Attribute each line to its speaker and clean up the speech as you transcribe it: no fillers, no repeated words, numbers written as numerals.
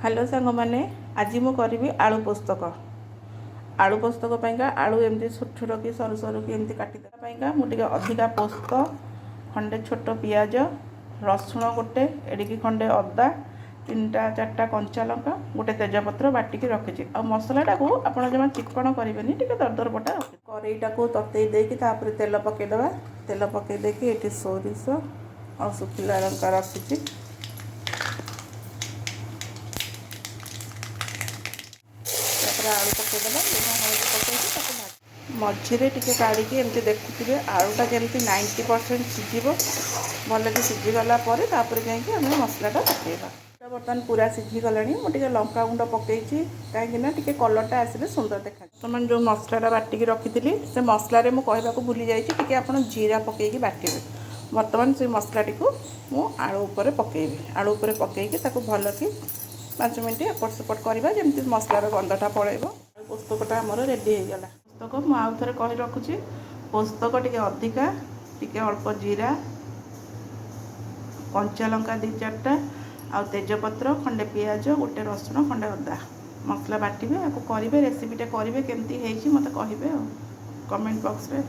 Speaker 1: Hello सांग मैंने आज मु करी आलू पोस्तक। आलू पोस्तक पाइंका आलू एमती छोट छोट कि सरू सरू कि एमती काटिदेपाइंका मुझे अधिका पोस्त खंडे छोट पियाज रसुण गोटे एडिकी खंडे अदा 3टा 4टा कंचा लंका गोटे तेजपत्र बाटिकी रखी आ मसलाटा को आपड़ जमा चिकण करेंगे टे दरदर बटा रखी करेईटा को ततई देकी तेल पकईदे तेल पकई देकी ये सोरिष और शुखिला लंका रखी आलू पकईदेला लुण हल्दी पकई मझे टे काढ़ी एमती देखुए आलूटा जमी 90% सीझ भल कि सीझीगला जाइए मसलाटा पकईबा। बर्तमान पूरा सीझीगला मुझे लंका गुंड पकई कहीं कलरटा आसिले सुंदर देखा। बर्तमान जो मसलाटा बाटिकी रखी से मसलार मुझे भूली जाइए आप जीरा पकईकी बाटे। बर्तमान से मसलाटी को मु आलू उपर पकईबी आलू उपर पकईकी भल कि 5 मिनट एपट सेपट करवा जमी मसलार गंधटा पड़ेब। पोस्तकटा आमर रेडी हो गला। पोस्तक मुझे आउ थे कही रखुची पोस्तक टे अधिका टे अल्प जीरा कंचा लंका 2-4टा आ तेजपत्र खंडे पियाज गोटे रसुण खंडे अदा मसला बाटे या करेंगे रेसीपीटा करेंगे केमती मत कहे कमेंट बॉक्स रे।